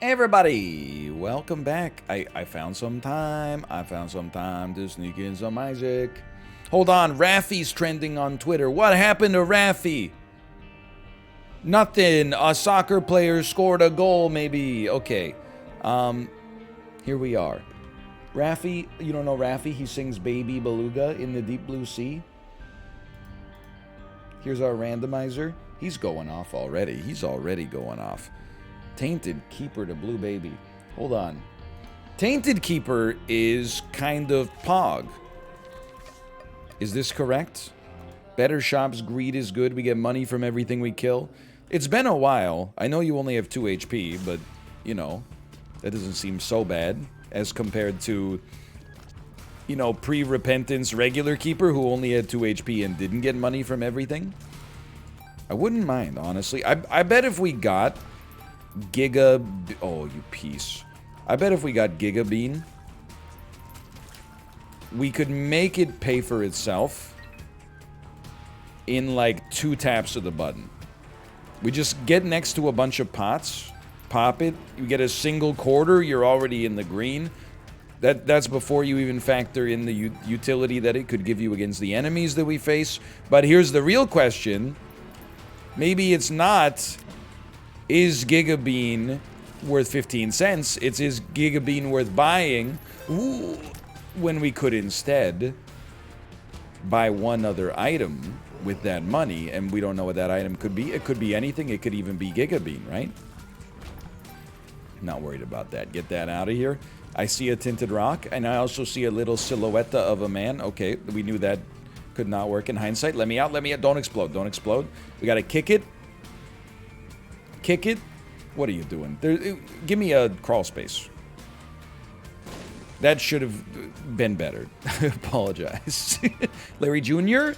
Hey everybody, welcome back. I found some time. To sneak in some Isaac. Hold on, Raffy's trending on Twitter. What happened to Raffy? Nothing. A soccer player scored a goal, maybe. Okay. Here we are. Raffy, you don't know Raffy? He sings Baby Beluga in the Deep Blue Sea. Here's our randomizer. He's going off already. He's already going off. Tainted Keeper to Blue Baby. Hold on. Tainted Keeper is kind of Pog. Is this correct? Better shops, greed is good. We get money from everything we kill. It's been a while. I know you only have 2 HP, but, you know, that doesn't seem so bad as compared to, you know, pre-repentance regular Keeper who only had 2 HP and didn't get money from everything. I wouldn't mind, honestly. I bet if we got oh, you piece. I bet if we got Giga Bean, we could make it pay for itself in like 2 taps of the button. We just get next to a bunch of pots, pop it, you get a single quarter, you're already in the green. That's before you even factor in the utility that it could give you against the enemies that we face. But here's the real question. Maybe it's not, is Giga Bean worth 15 cents? It's, is Giga Bean worth buying? Ooh, when we could instead buy one other item with that money, and we don't know what that item could be. It could be anything. It could even be Giga Bean, right? Not worried about that. Get that out of here. I see a tinted rock, and I also see a little silhouette of a man. Okay, we knew that could not work in hindsight. Let me out, let me out. Don't explode, don't explode. We gotta kick it. Kick it? What are you doing? Give me a crawl space. That should have been better. I apologize. Larry Jr.?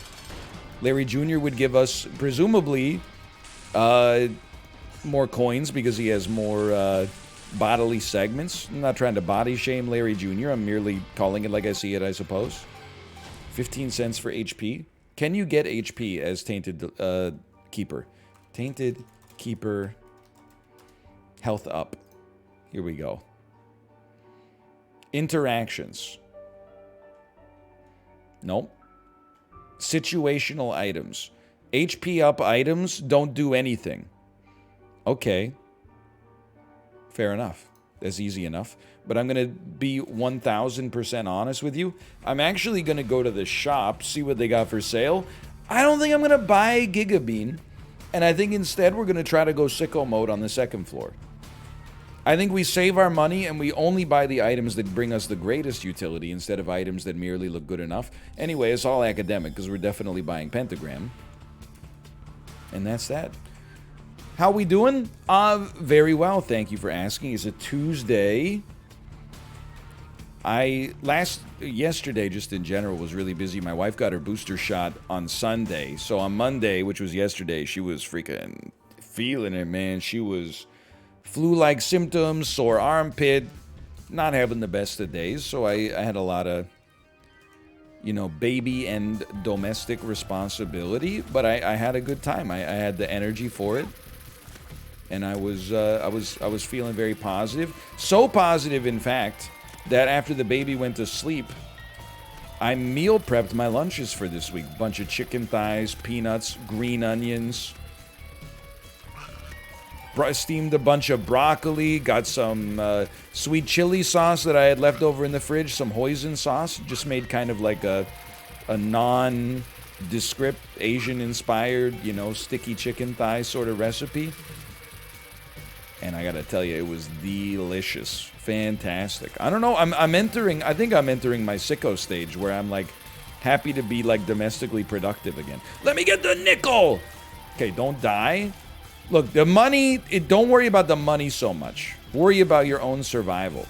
Larry Jr. would give us, presumably, more coins because he has more bodily segments. I'm not trying to body shame Larry Jr. I'm merely calling it like I see it, I suppose. 15 cents for HP. Can you get HP as Tainted Keeper? Tainted Keeper, health up. Here we go. Interactions. Nope. Situational items. HP up items don't do anything. Okay. Fair enough. That's easy enough. But I'm going to be 1,000% honest with you. I'm actually going to go to the shop, see what they got for sale. I don't think I'm going to buy Giga Bean. And I think instead we're going to try to go sicko mode on the 2nd floor. I think we save our money and we only buy the items that bring us the greatest utility instead of items that merely look good enough. Anyway, it's all academic because we're definitely buying Pentagram. And that's that. How we doing? Very well, thank you for asking. It's a Tuesday. Yesterday, just in general, was really busy. My wife got her booster shot on Sunday. So on Monday, which was yesterday, she was freaking feeling it, man. She was flu-like symptoms, sore armpit, not having the best of days. So I had a lot of, you know, baby and domestic responsibility. But I had a good time. I had the energy for it. And I was feeling very positive. So positive, in fact, that after the baby went to sleep, I meal prepped my lunches for this week. Bunch of chicken thighs, peanuts, green onions. Steamed a bunch of broccoli. Got some sweet chili sauce that I had left over in the fridge. Some hoisin sauce. Just made kind of like a non-descript, Asian-inspired, you know, sticky chicken thigh sort of recipe. And I gotta tell you, it was delicious. Fantastic. I don't know, I think I'm entering my sicko stage where I'm like happy to be like domestically productive again. Let me get the nickel! Okay, don't die. Look, the money, don't worry about the money so much. Worry about your own survival.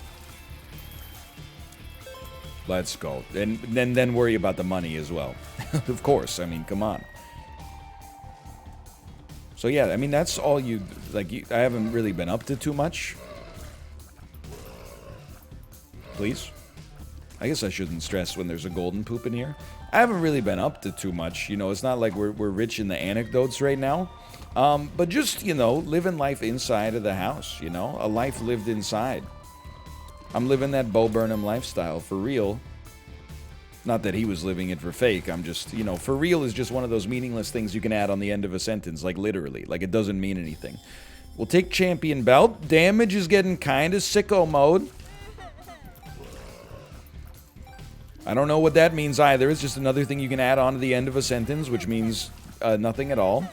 Let's go. And then worry about the money as well. Of course, I mean, come on. So yeah, I mean, that's all I haven't really been up to too much. Please? I guess I shouldn't stress when there's a golden poop in here. I haven't really been up to too much. You know, it's not like we're rich in the anecdotes right now. But just, you know, living life inside of the house, you know? A life lived inside. I'm living that Bo Burnham lifestyle, for real. Not that he was living it for fake. I'm just, you know, for real is just one of those meaningless things you can add on the end of a sentence, like literally. Like it doesn't mean anything. We'll take champion belt. Damage is getting kind of sicko mode. I don't know what that means either. It's just another thing you can add on to the end of a sentence, which means nothing at all.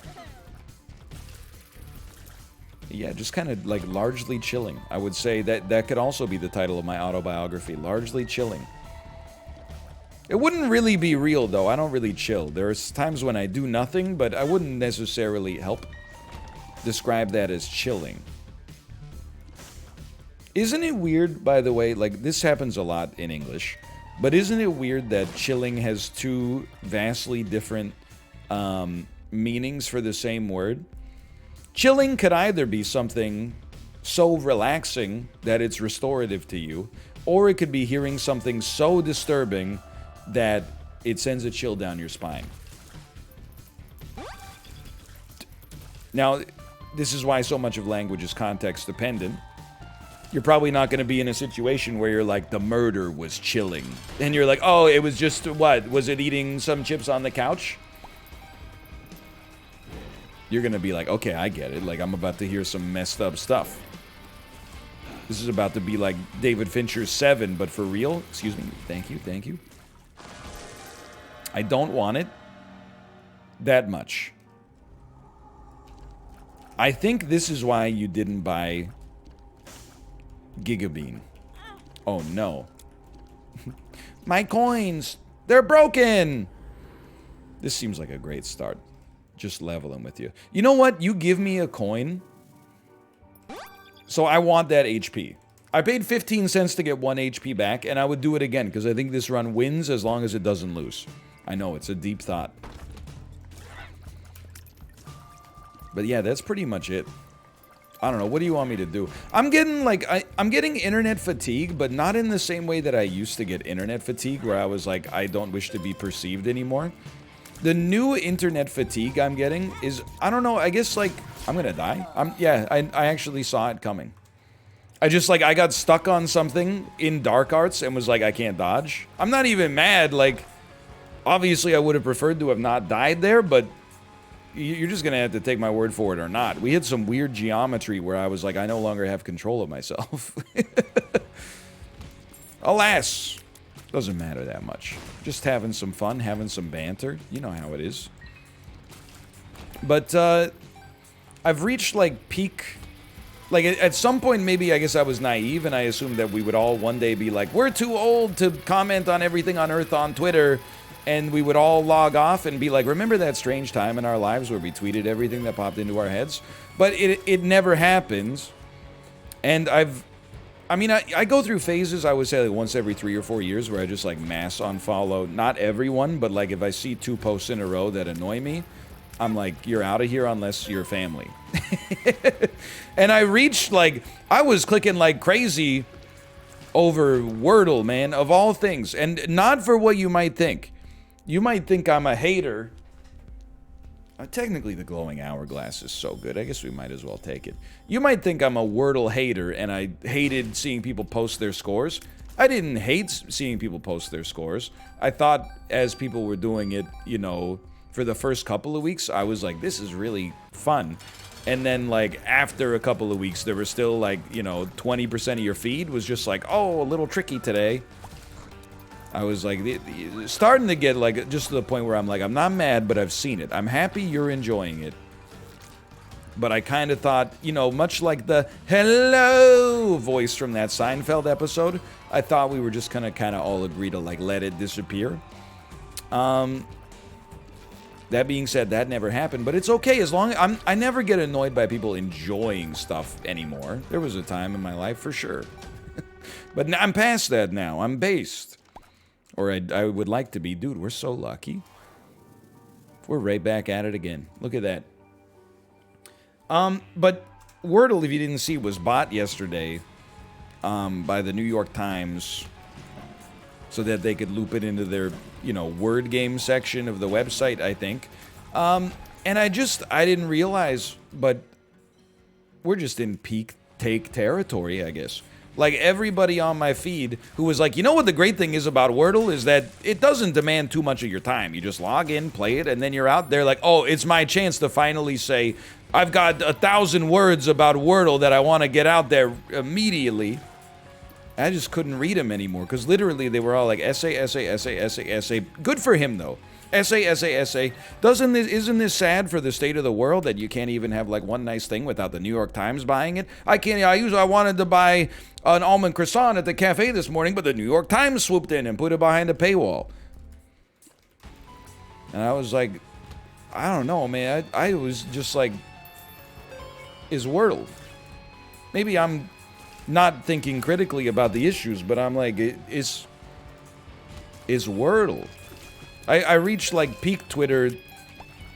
Yeah, just kind of like largely chilling. I would say that could also be the title of my autobiography, largely chilling. It wouldn't really be real, though. I don't really chill. There's times when I do nothing, but I wouldn't necessarily describe that as chilling. Isn't it weird, by the way, like this happens a lot in English, but isn't it weird that chilling has two vastly different meanings for the same word? Chilling could either be something so relaxing that it's restorative to you, or it could be hearing something so disturbing that it sends a chill down your spine. Now, this is why so much of language is context dependent. You're probably not going to be in a situation where you're like, the murder was chilling. And you're like, oh, it was just, what? Was it eating some chips on the couch? You're going to be like, okay, I get it. Like, I'm about to hear some messed up stuff. This is about to be like David Fincher's Seven, but for real. Excuse me. Thank you. Thank you. I don't want it that much. I think this is why you didn't buy Gigabean. Oh no. My coins! They're broken! This seems like a great start. Just leveling with you. You know what? You give me a coin. So I want that HP. I paid 15 cents to get 1 HP back, and I would do it again, because I think this run wins as long as it doesn't lose. I know, it's a deep thought. But yeah, that's pretty much it. I don't know, what do you want me to do? I'm getting, like, I'm getting internet fatigue, but not in the same way that I used to get internet fatigue, where I was like, I don't wish to be perceived anymore. The new internet fatigue I'm getting is, I don't know, I guess, like, I'm gonna die. Yeah, I actually saw it coming. I got stuck on something in Dark Arts and was like, I can't dodge. I'm not even mad, like, obviously I would have preferred to have not died there, but you're just gonna have to take my word for it or not. We had some weird geometry where I was like, I no longer have control of myself. Alas, doesn't matter that much. Just having some fun, having some banter. You know how it is. But, I've reached, like, peak... Like, at some point, maybe, I guess I was naive, and I assumed that we would all one day be like, we're too old to comment on everything on Earth on Twitter, and we would all log off and be like, remember that strange time in our lives where we tweeted everything that popped into our heads? But it never happens. And I go through phases, I would say, like, once every 3 or 4 years, where I just, like, mass unfollow, not everyone, but, like, if I see 2 posts in a row that annoy me, I'm like, you're out of here unless you're family. And I reached, like, I was clicking like crazy over Wordle, man, of all things. And not for what you might think. You might think I'm a hater. Technically, the glowing hourglass is so good. I guess we might as well take it. You might think I'm a Wordle hater, and I hated seeing people post their scores. I didn't hate seeing people post their scores. I thought as people were doing it, you know, for the first couple of weeks, I was like, this is really fun. And then, like, after a couple of weeks, there was still, like, you know, 20% of your feed was just like, oh, a little tricky today. I was, like, starting to get, like, just to the point where I'm like, I'm not mad, but I've seen it. I'm happy you're enjoying it. But I kind of thought, you know, much like the hello voice from that Seinfeld episode, I thought we were just gonna kind of all agree to, like, let it disappear. That being said, that never happened, but it's okay as long as I never get annoyed by people enjoying stuff anymore. There was a time in my life for sure. But I'm past that now. I'm based. Or I would like to be. Dude, we're so lucky. We're right back at it again. Look at that. But Wordle, if you didn't see, was bought yesterday by the New York Times so that they could loop it into their, you know, word game section of the website, I think. And I didn't realize, but we're just in peak take territory, I guess. Like, everybody on my feed who was like, you know what the great thing is about Wordle is that it doesn't demand too much of your time. You just log in, play it, and then you're out there like, oh, it's my chance to finally say, I've got 1,000 words about Wordle that I want to get out there immediately. I just couldn't read them anymore, because literally they were all like, essay, essay, essay, essay, essay. Good for him, though. Essay, essay, essay. Isn't this sad for the state of the world that you can't even have like one nice thing without the New York Times buying it? I wanted to buy an almond croissant at the cafe this morning, but the New York Times swooped in and put it behind a paywall. And I was like, I don't know, man. I was just like, is Wordle? Maybe I'm not thinking critically about the issues, but I'm like, is Wordle? I reached like peak Twitter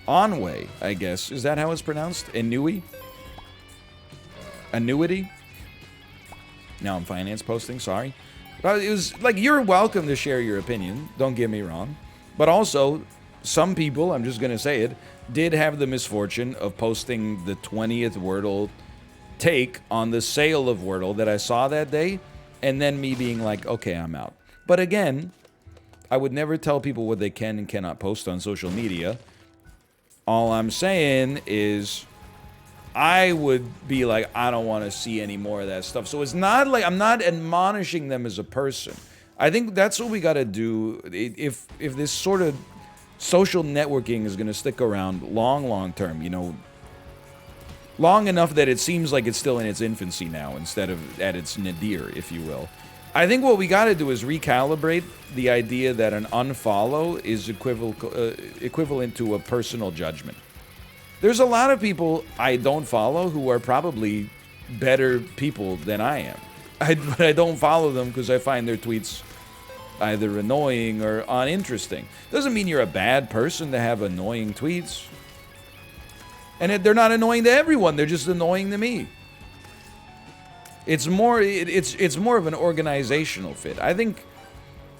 Onway, I guess. Is that how it's pronounced? Annuity? Now I'm finance posting, sorry. But it was like, you're welcome to share your opinion, don't get me wrong. But also, some people, I'm just gonna say it, did have the misfortune of posting the 20th Wordle take on the sale of Wordle that I saw that day, and then me being like, okay, I'm out. But again, I would never tell people what they can and cannot post on social media. All I'm saying is I would be like, I don't want to see any more of that stuff. So it's not like I'm not admonishing them as a person. I think that's what we got to do if this sort of social networking is going to stick around long term, you know, long enough that it seems like it's still in its infancy now instead of at its nadir, if you will. I think what we got to do is recalibrate the idea that an unfollow is equivalent to a personal judgment. There's a lot of people I don't follow who are probably better people than I am. But I don't follow them because I find their tweets either annoying or uninteresting. Doesn't mean you're a bad person to have annoying tweets. And they're not annoying to everyone, they're just annoying to me. It's more of an organizational fit. I think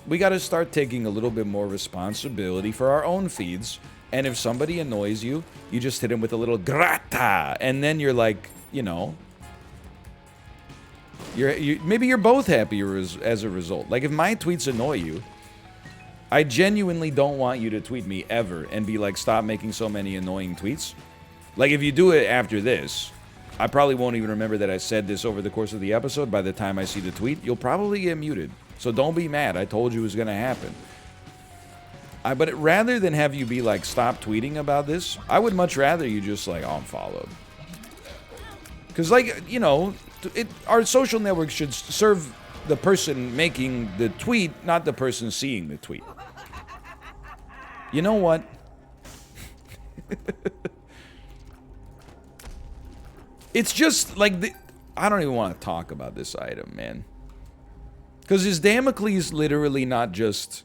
we got to start taking a little bit more responsibility for our own feeds. And if somebody annoys you, you just hit them with a little grata, and then you're like, you know, maybe you're both happier as a result. Like, if my tweets annoy you, I genuinely don't want you to tweet me ever and be like, stop making so many annoying tweets. Like, if you do it after this, I probably won't even remember that I said this over the course of the episode. By the time I see the tweet, you'll probably get muted. So don't be mad. I told you it was going to happen. But rather than have you be like, stop tweeting about this, I would much rather you just like, unfollowed. Because, like, you know, our social network should serve the person making the tweet, not the person seeing the tweet. You know what? It's just like, I don't even want to talk about this item, man. Because is Damocles literally not just,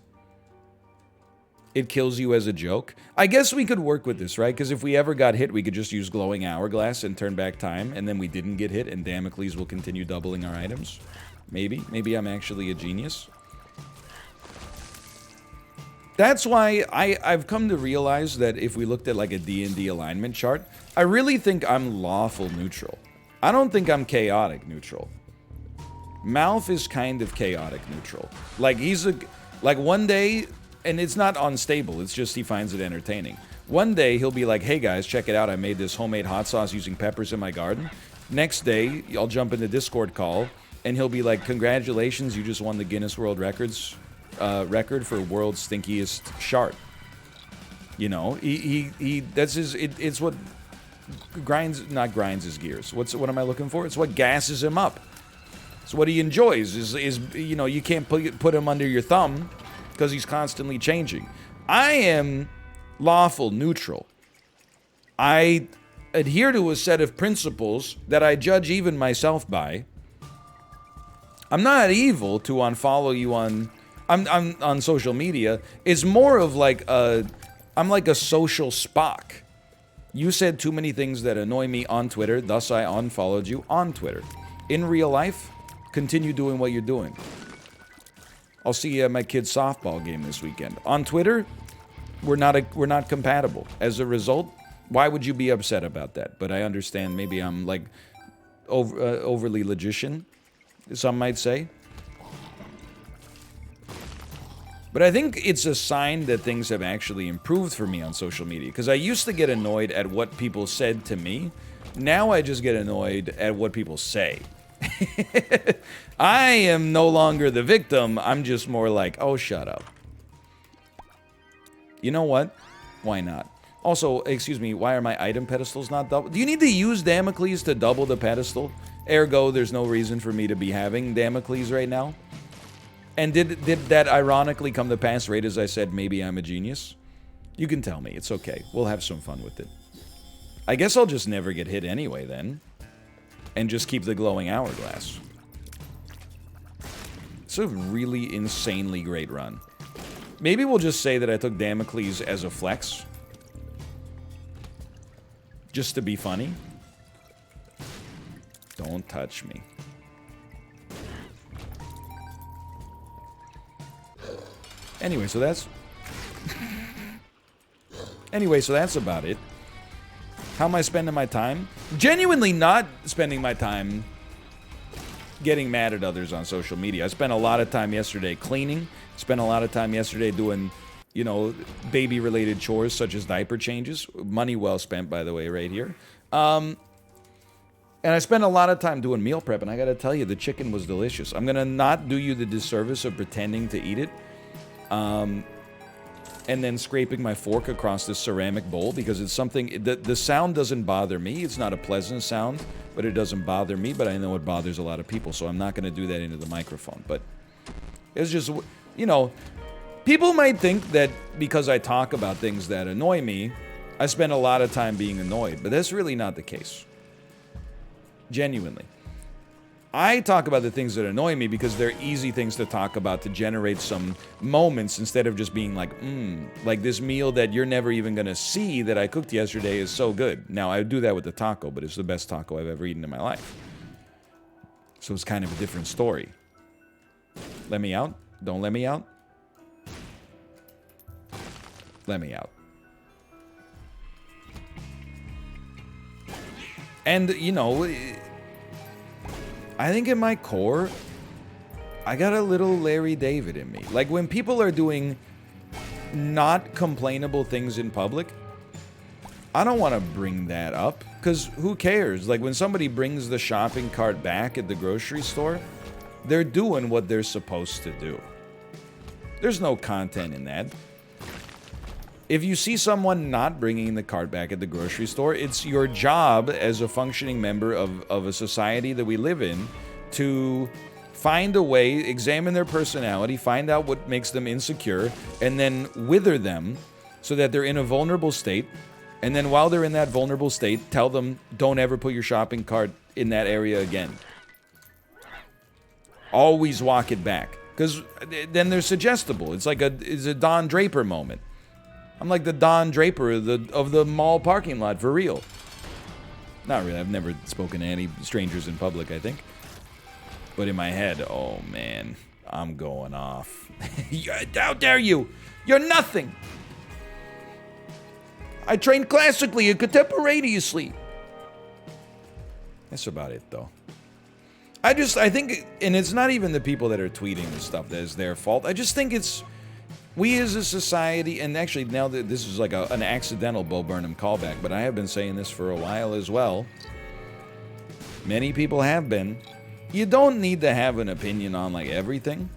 it kills you as a joke? I guess we could work with this, right? Because if we ever got hit, we could just use glowing hourglass and turn back time, and then we didn't get hit, and Damocles will continue doubling our items. Maybe. Maybe I'm actually a genius. That's why I've come to realize that if we looked at like a D&D alignment chart, I really think I'm lawful neutral. I don't think I'm chaotic neutral. Malf is kind of chaotic neutral. Like, like one day, and it's not unstable, it's just he finds it entertaining. One day he'll be like, hey guys, check it out, I made this homemade hot sauce using peppers in my garden. Next day, I'll jump in the Discord call, and he'll be like, congratulations, you just won the Guinness World Records record for world's stinkiest shart. You know, that's his, it's what not grinds his gears. What am I looking for? It's what gasses him up. It's what he enjoys, is you know, you can't put him under your thumb because he's constantly changing. I am lawful neutral. I adhere to a set of principles that I judge even myself by. I'm not evil to unfollow you on social media. It's more of like I'm like a social Spock. You said too many things that annoy me on Twitter, thus I unfollowed you on Twitter. In real life, continue doing what you're doing. I'll see you at my kid's softball game this weekend. On Twitter, we're not compatible. As a result, Why would you be upset about that? But I understand maybe I'm like overly logician, some might say. But I think it's a sign that things have actually improved for me on social media. Because I used to get annoyed at what people said to me. Now I just get annoyed at what people say. I am no longer the victim. I'm just more like, oh, shut up. You know what? Why not? Also, excuse me, why are my item pedestals not double? Do you need to use Damocles to double the pedestal? Ergo, there's no reason for me to be having Damocles right now. And did that ironically come to pass right as I said maybe I'm a genius? You can tell me. It's okay. We'll have some fun with it. I guess I'll just never get hit anyway then. And just keep the glowing hourglass. It's a really insanely great run. Maybe we'll just say that I took Damocles as a flex. Just to be funny. Don't touch me. Anyway, so that's... Anyway, so that's about it. How am I spending my time? Genuinely not spending my time getting mad at others on social media. I spent a lot of time yesterday cleaning. Spent a lot of time yesterday doing, you know, baby-related chores such as diaper changes. Money well spent, by the way, right here. And I spent a lot of time doing meal prep, and I gotta tell you, the chicken was delicious. I'm gonna not do you the disservice of pretending to eat it. And then scraping my fork across this ceramic bowl because it's something... The sound doesn't bother me. It's not a pleasant sound, but it doesn't bother me. But I know it bothers a lot of people, so I'm not going to do that into the microphone. But it's just, you know... People might think that because I talk about things that annoy me, I spend a lot of time being annoyed. But that's really not the case. Genuinely. I talk about the things that annoy me because they're easy things to talk about to generate some moments instead of just being like, like this meal that you're never even going to see that I cooked yesterday is so good. Now, I do that with the taco, but it's the best taco I've ever eaten in my life. So it's kind of a different story. Let me out? Don't let me out? Let me out. And, you know... I think in my core, I got a little Larry David in me. Like, when people are doing not complainable things in public, I don't want to bring that up, because who cares? Like, when somebody brings the shopping cart back at the grocery store, they're doing what they're supposed to do. There's no content in that. If you see someone not bringing the cart back at the grocery store, it's your job as a functioning member of a society that we live in to find a way, examine their personality, find out what makes them insecure, and then wither them so that they're in a vulnerable state. And then while they're in that vulnerable state, tell them, don't ever put your shopping cart in that area again. Always walk it back. Because then they're suggestible. It's like it's a Don Draper moment. I'm like the Don Draper of the mall parking lot, for real. Not really. I've never spoken to any strangers in public, I think. But in my head, oh man, I'm going off. How dare you? You're nothing. I trained classically and contemporaneously. That's about it, though. I think, and it's not even the people that are tweeting this stuff that is their fault. I just think it's... We as a society, and actually now that this is like an accidental Bo Burnham callback, but I have been saying this for a while as well. Many people have been. You don't need to have an opinion on like everything.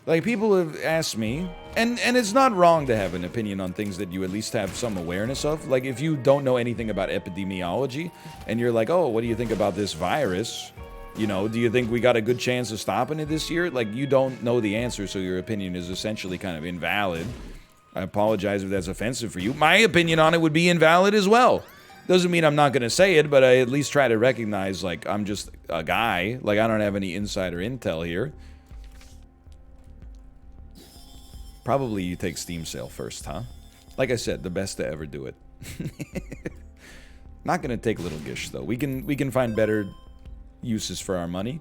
Like people have asked me, and it's not wrong to have an opinion on things that you at least have some awareness of. Like if you don't know anything about epidemiology, and you're like, oh, what do you think about this virus? You know, do you think we got a good chance of stopping it this year? Like, you don't know the answer, so your opinion is essentially kind of invalid. I apologize if that's offensive for you. My opinion on it would be invalid as well. Doesn't mean I'm not going to say it, but I at least try to recognize, like, I'm just a guy. Like, I don't have any insider intel here. Probably you take Steam sale first, huh? Like I said, the best to ever do it. Not going to take Little Gish, though. We can find better... uses for our money.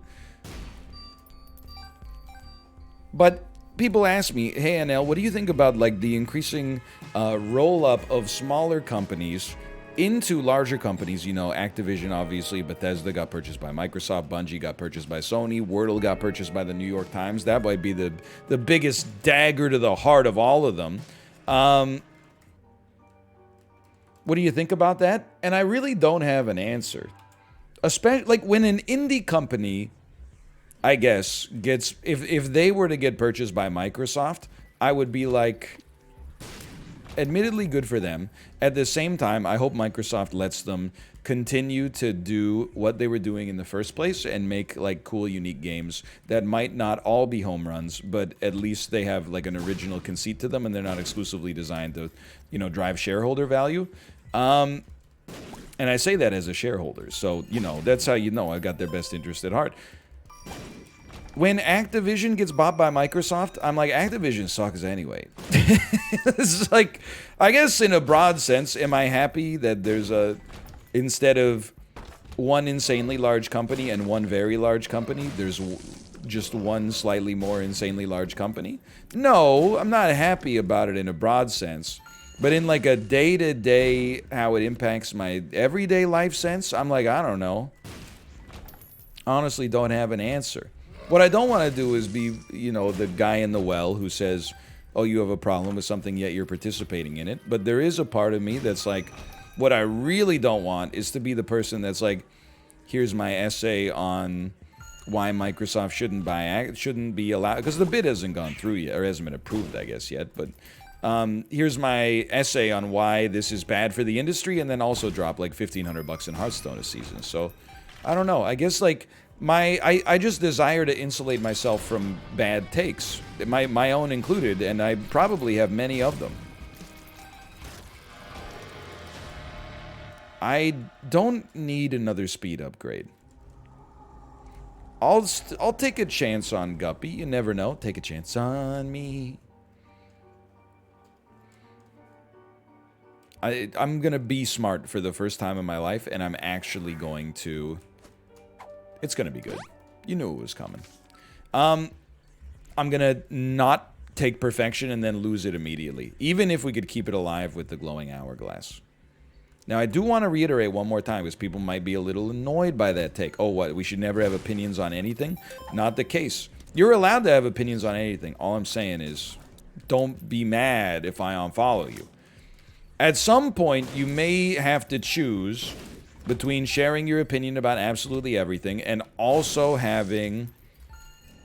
But people ask me, hey, NL, what do you think about like the increasing roll-up of smaller companies into larger companies? You know, Activision, obviously, Bethesda got purchased by Microsoft, Bungie got purchased by Sony, Wordle got purchased by the New York Times. That might be the biggest dagger to the heart of all of them. What do you think about that? And I really don't have an answer. Especially, like, when an indie company, I guess, gets... If they were to get purchased by Microsoft, I would be like... Admittedly good for them. At the same time, I hope Microsoft lets them continue to do what they were doing in the first place and make, like, cool, unique games that might not all be home runs, but at least they have, like, an original conceit to them and they're not exclusively designed to, you know, drive shareholder value. And I say that as a shareholder, so, you know, that's how you know I've got their best interest at heart. When Activision gets bought by Microsoft, I'm like, Activision sucks anyway. It's like, I guess in a broad sense, am I happy that there's instead of one insanely large company and one very large company, there's just one slightly more insanely large company? No, I'm not happy about it in a broad sense. But in like a day-to-day, how it impacts my everyday life sense, I'm like, I don't know. Honestly, don't have an answer. What I don't want to do is be, you know, the guy in the well who says, oh, you have a problem with something, yet you're participating in it. But there is a part of me that's like, what I really don't want is to be the person that's like, here's my essay on why Microsoft shouldn't be allowed, because the bid hasn't gone through yet, or hasn't been approved, I guess, yet, but here's my essay on why this is bad for the industry, and then also drop like $1,500 in Hearthstone a season. So, I don't know. I guess like I just desire to insulate myself from bad takes, my own included, and I probably have many of them. I don't need another speed upgrade. I'll take a chance on Guppy. You never know. Take a chance on me. I'm gonna be smart for the first time in my life, and I'm actually going to... It's gonna be good. You knew it was coming. I'm gonna not take perfection and then lose it immediately, even if we could keep it alive with the glowing hourglass. Now, I do want to reiterate one more time, because people might be a little annoyed by that take. Oh, what? We should never have opinions on anything? Not the case. You're allowed to have opinions on anything. All I'm saying is, don't be mad if I unfollow you. At some point, you may have to choose between sharing your opinion about absolutely everything and also having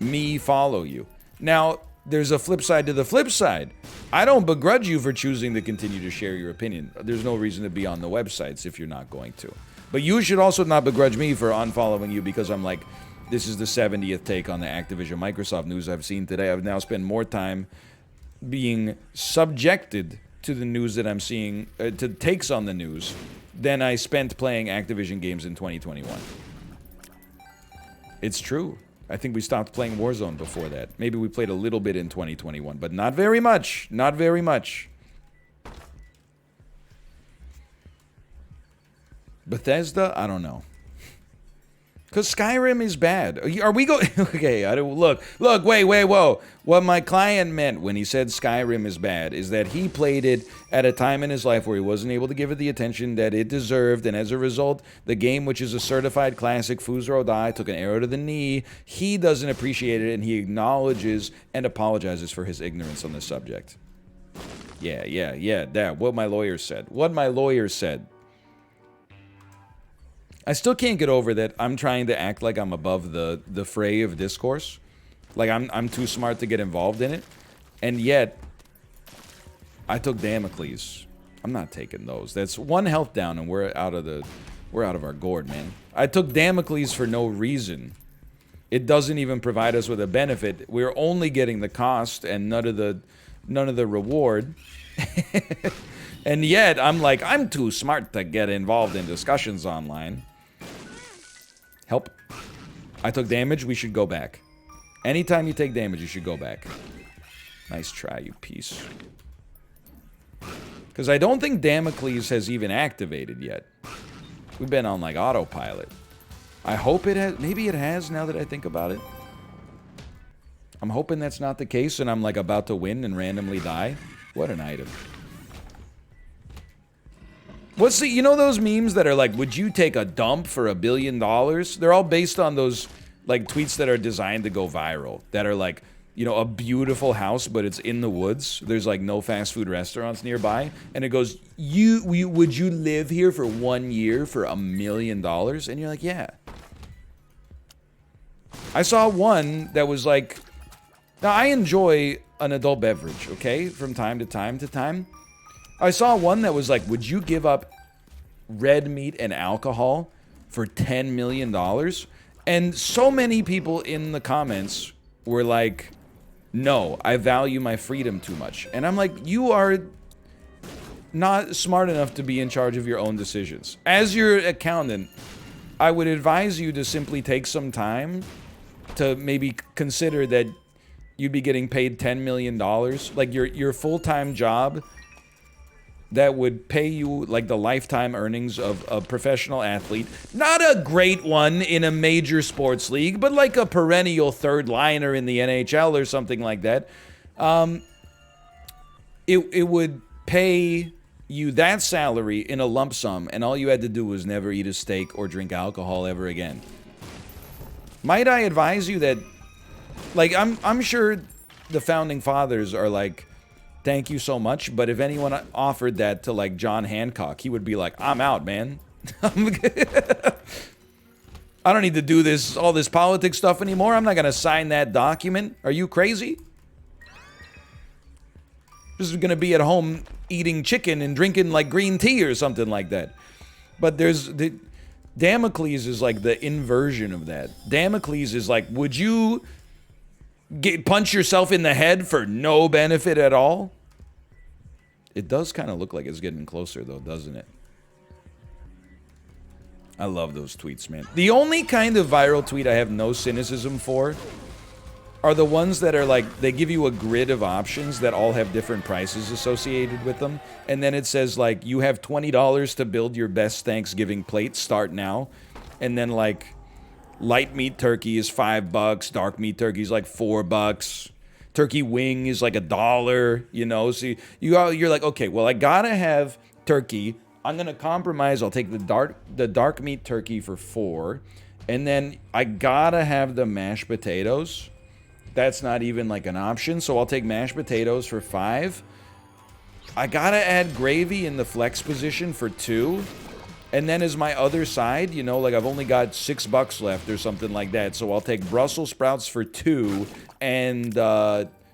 me follow you. Now, there's a flip side to the flip side. I don't begrudge you for choosing to continue to share your opinion. There's no reason to be on the websites if you're not going to. But you should also not begrudge me for unfollowing you because I'm like, this is the 70th take on the Activision Microsoft news I've seen today. I've now spent more time being subjected to the news that I'm seeing, to takes on the news, than I spent playing Activision games in 2021. It's true. I think we stopped playing Warzone before that. Maybe we played a little bit in 2021, but not very much. Not very much. Bethesda? I don't know. Because Skyrim is bad. Are we going... Okay, I don't... Look, wait, whoa. What my client meant when he said Skyrim is bad is that he played it at a time in his life where he wasn't able to give it the attention that it deserved, and as a result, the game, which is a certified classic, Fuzro Die, took an arrow to the knee. He doesn't appreciate it, and he acknowledges and apologizes for his ignorance on the subject. Yeah, that. What my lawyer said. I still can't get over that I'm trying to act like I'm above the fray of discourse. Like I'm too smart to get involved in it. And yet, I took Damocles. I'm not taking those. That's one health down and we're out of our gourd, man. I took Damocles for no reason. It doesn't even provide us with a benefit. We're only getting the cost and none of the reward. And yet, I'm like, I'm too smart to get involved in discussions online. Help. I took damage, we should go back. Anytime you take damage, you should go back. Nice try, you piece. Because I don't think Damocles has even activated yet. We've been on, like, autopilot. I hope it has. Maybe it has, now that I think about it. I'm hoping that's not the case and I'm like about to win and randomly die. What an item. What's the, you know those memes that are like, would you take a dump for $1 billion? They're all based on those like tweets that are designed to go viral. That are like, you know, a beautiful house, but it's in the woods. There's like no fast food restaurants nearby. And it goes, would you live here for 1 year for $1 million? And you're like, yeah. I saw one that was like, now I enjoy an adult beverage, okay? From time to time to time. I saw one that was like, would you give up red meat and alcohol for $10 million? And so many people in the comments were like, no, I value my freedom too much. And I'm like, you are not smart enough to be in charge of your own decisions. As your accountant, I would advise you to simply take some time to maybe consider that you'd be getting paid $10 million. Like your full-time job that would pay you like the lifetime earnings of a professional athlete. Not a great one in a major sports league, but like a perennial third liner in the NHL or something like that. It would pay you that salary in a lump sum, and all you had to do was never eat a steak or drink alcohol ever again. Might I advise you that, like, I'm sure the founding fathers are like, thank you so much, but if anyone offered that to, like, John Hancock, he would be like, I'm out, man. I don't need to do all this politics stuff anymore. I'm not gonna sign that document. Are you crazy? Just gonna be at home eating chicken and drinking, like, green tea or something like that. But Damocles is, like, the inversion of that. Damocles is like, would you punch yourself in the head for no benefit at all? It does kind of look like it's getting closer, though, doesn't it? I love those tweets, man. The only kind of viral tweet I have no cynicism for are the ones that are like, they give you a grid of options that all have different prices associated with them. And then it says, like, you have $20 to build your best Thanksgiving plate. Start now. And then, like, light meat turkey is $5. Dark meat turkey is like $4. Turkey wing is like $1. You know, so you're like, okay, well, I gotta have turkey. I'm gonna compromise. I'll take the dark meat turkey for $4, and then I gotta have the mashed potatoes. That's not even like an option, so I'll take mashed potatoes for $5. I gotta add gravy in the flex position for $2. And then as my other side, you know, like I've only got $6 left or something like that. So I'll take Brussels sprouts for $2 and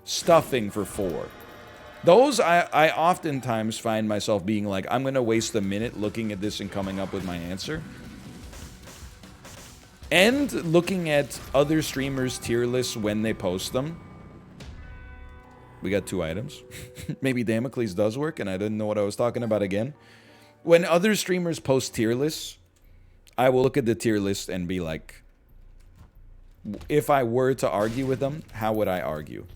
stuffing for $4. Those, I oftentimes find myself being like, I'm going to waste a minute looking at this and coming up with my answer. And looking at other streamers' tier lists when they post them. We got 2 items. Maybe Damocles does work and I didn't know what I was talking about again. When other streamers post tier lists, I will look at the tier list and be like, if I were to argue with them, how would I argue?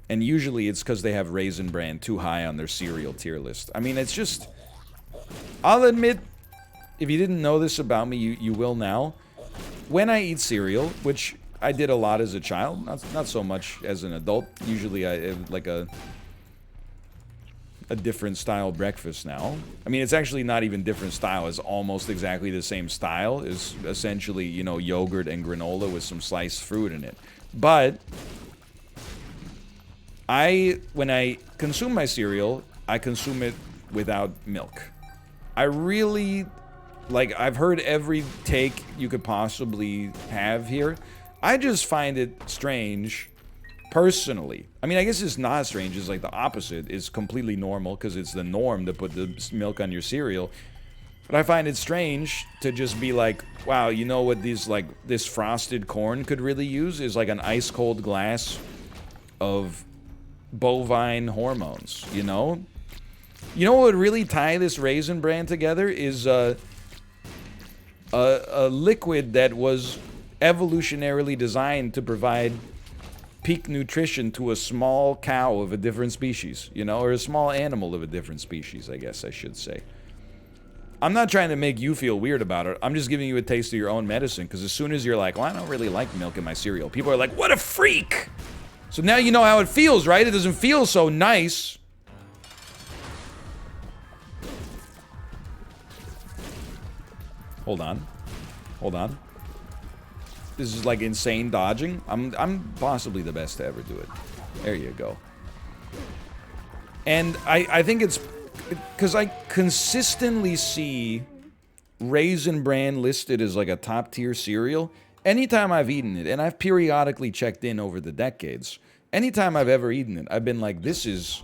And usually it's because they have Raisin Bran too high on their cereal tier list. I mean, it's just, I'll admit, if you didn't know this about me, you will now. When I eat cereal, which I did a lot as a child, not so much as an adult. Usually I have like a different style breakfast now. I mean, it's actually not even different style. It's almost exactly the same style. It's essentially, you know, yogurt and granola with some sliced fruit in it. But when I consume my cereal, I consume it without milk. I really, like, I've heard every take you could possibly have here. I just find it strange, personally. I mean, I guess it's not strange. It's like the opposite. It's completely normal because it's the norm to put the milk on your cereal. But I find it strange to just be like, wow, you know what this frosted corn could really use is like an ice cold glass of bovine hormones, you know? You know what would really tie this Raisin Bran together is a liquid that was evolutionarily designed to provide peak nutrition to a small cow of a different species, you know, or a small animal of a different species, I guess I should say. I'm not trying to make you feel weird about it. I'm just giving you a taste of your own medicine, because as soon as you're like, well, I don't really like milk in my cereal, people are like, what a freak! So now you know how it feels, right? It doesn't feel so nice. Hold on. Hold on. This is like insane dodging. I'm possibly the best to ever do it. There you go. And I think it's because I consistently see Raisin Bran listed as like a top tier cereal anytime I've eaten it, and I've periodically checked in over the decades. Anytime I've ever eaten it, I've been like, this is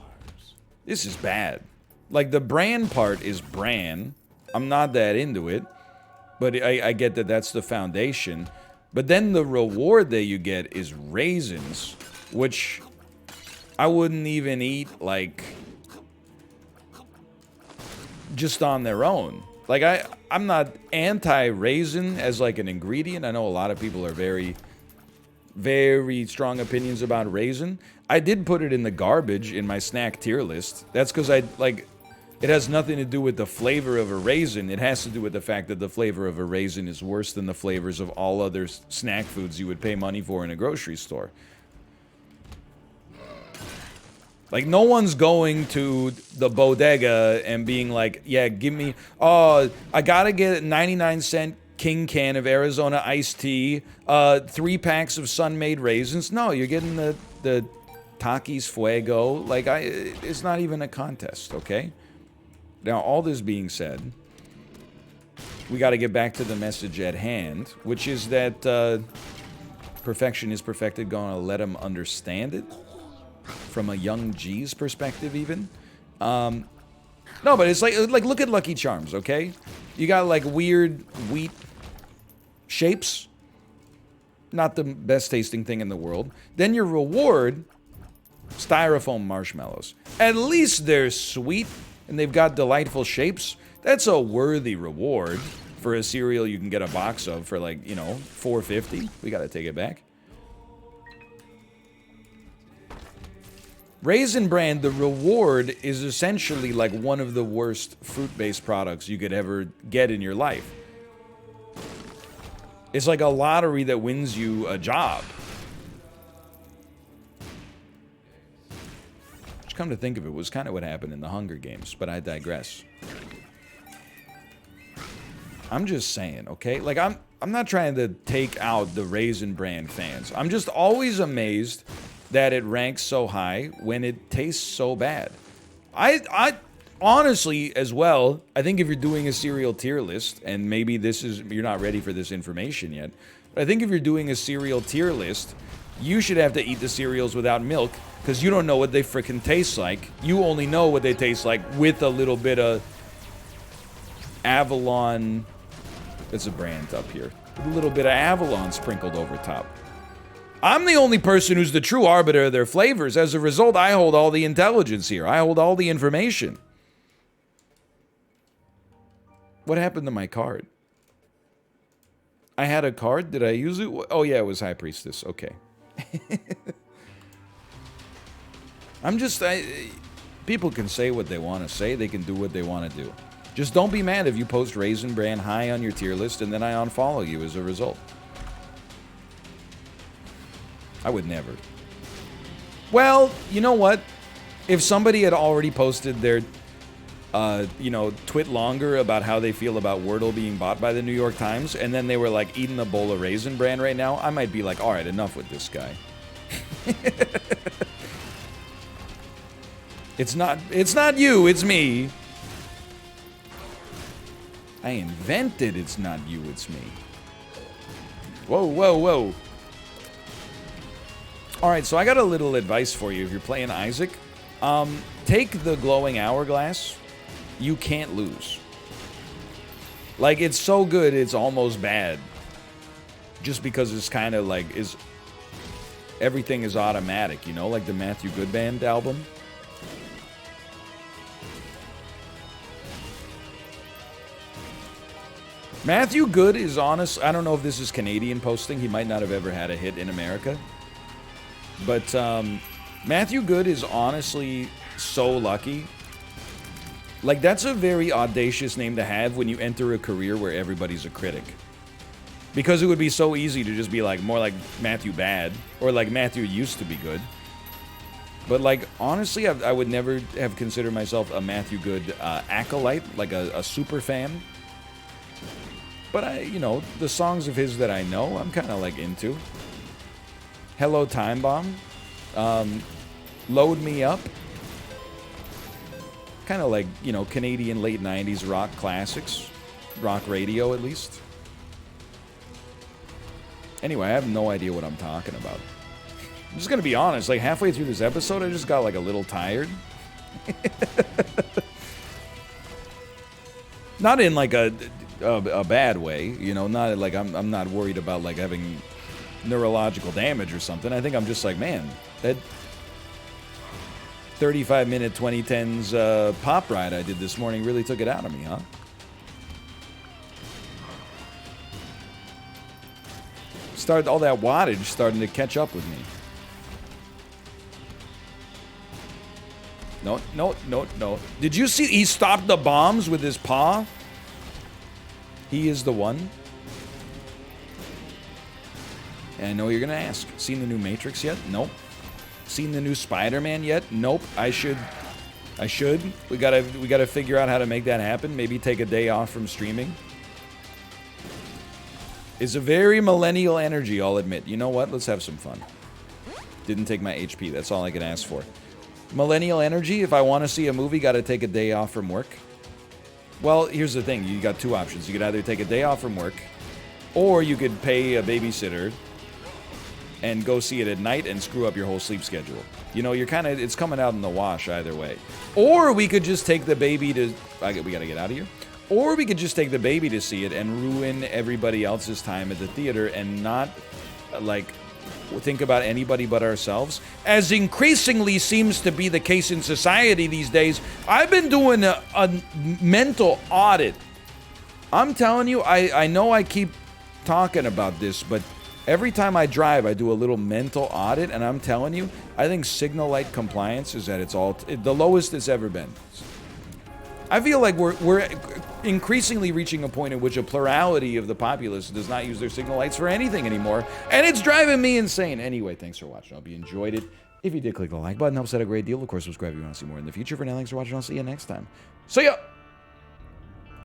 bad. Like, the bran part is bran. I'm not that into it, but I get that that's the foundation. But then the reward that you get is raisins, which I wouldn't even eat, like, just on their own. Like, I'm not anti-raisin as, like, an ingredient. I know a lot of people are very, very strong opinions about raisin. I did put it in the garbage in my snack tier list. That's because it has nothing to do with the flavor of a raisin. It has to do with the fact that the flavor of a raisin is worse than the flavors of all other snack foods you would pay money for in a grocery store. Like, no one's going to the bodega and being like, yeah, give me, oh, I gotta get a 99-cent King can of Arizona iced tea, 3 packs of Sun-Made raisins. No, you're getting the Takis Fuego. Like, it's not even a contest, okay? Now, all this being said, we gotta get back to the message at hand, which is that perfection is perfected, gonna let him understand it. From a young G's perspective, even. No, but it's like look at Lucky Charms, okay? You got like weird wheat shapes. Not the best tasting thing in the world. Then your reward, styrofoam marshmallows. At least they're sweet and they've got delightful shapes. That's a worthy reward for a cereal you can get a box of for like, you know, $4.50. We gotta take it back. Raisin Bran, the reward is essentially like one of the worst fruit-based products you could ever get in your life. It's like a lottery that wins you a job. Which, come to think of it, was kind of what happened in the Hunger Games, but I digress. I'm just saying, okay? Like, I'm not trying to take out the Raisin Bran fans. I'm just always amazed that it ranks so high when it tastes so bad. I honestly, as well, I think if you're doing a cereal tier list, and maybe you're not ready for this information yet, but I think if you're doing a cereal tier list, you should have to eat the cereals without milk, because you don't know what they frickin' taste like. You only know what they taste like with a little bit of Avalon, that's a brand up here, with a little bit of Avalon sprinkled over top. I'm the only person who's the true arbiter of their flavors. As a result, I hold all the intelligence here. I hold all the information. What happened to my card? I had a card. Did I use it? Oh, yeah, it was High Priestess. Okay. People can say what they want to say. They can do what they want to do. Just don't be mad if you post Raisin Bran high on your tier list and then I unfollow you as a result. I would never. Well, you know what? If somebody had already posted their, twit longer about how they feel about Wordle being bought by the New York Times, and then they were like eating a bowl of Raisin Bran right now, I might be like, all right, enough with this guy. It's not you, it's me. I invented it's not you, it's me. Whoa, whoa, whoa. Alright, so I got a little advice for you if you're playing Isaac. Take the glowing hourglass. You can't lose. Like, it's so good, it's almost bad. Just because it's kind of like, everything is automatic, you know? Like the Matthew Good Band album. Matthew Good is honest. I don't know if this is Canadian posting. He might not have ever had a hit in America. But Matthew Good is honestly so lucky Like, that's a very audacious name to have when you enter a career where everybody's a critic. Because it would be so easy to just be like, more like Matthew Bad, or like Matthew used to be good. But like, honestly, I would never have considered myself a Matthew Good acolyte, like a super fan. But you know, the songs of his that I know, I'm kind of like into. Hello Time Bomb. Load Me Up. Kind of like, you know, Canadian late 90s rock classics. Rock radio, at least. Anyway, I have no idea what I'm talking about. I'm just gonna be honest, like halfway through this episode, I just got like a little tired. Not in like a bad way, you know, not like I'm not worried about like having neurological damage or something. I think I'm just like, man, that 35-minute 2010s pop ride I did this morning really took it out of me, huh? All that wattage starting to catch up with me. No, no, no, no. Did you see he stopped the bombs with his paw? He is the one. And I know you're gonna ask. Seen the new Matrix yet? Nope. Seen the new Spider-Man yet? Nope. I should. We gotta figure out how to make that happen. Maybe take a day off from streaming. It's a very millennial energy, I'll admit. You know what? Let's have some fun. Didn't take my HP. That's all I can ask for. Millennial energy, if I want to see a movie, got to take a day off from work. Well, here's the thing. You got two options. You could either take a day off from work, or you could pay a babysitter and go see it at night and screw up your whole sleep schedule. You know, it's coming out in the wash either way. Or we could just take the baby to... we got to get out of here. Or we could just take the baby to see it and ruin everybody else's time at the theater and not, like... think about anybody but ourselves, as increasingly seems to be the case in society these days. I've been doing a mental audit. I'm telling you, I know I keep talking about this, but every time I drive, I do a little mental audit, and I'm telling you, I think signal light compliance is at the lowest it's ever been. I feel like we're increasingly reaching a point in which a plurality of the populace does not use their signal lights for anything anymore, and it's driving me insane. Anyway, thanks for watching. I hope you enjoyed it. If you did, click the like button. Helps out a great deal. Of course, subscribe if you want to see more in the future. For now, thanks for watching. I'll see you next time. See ya!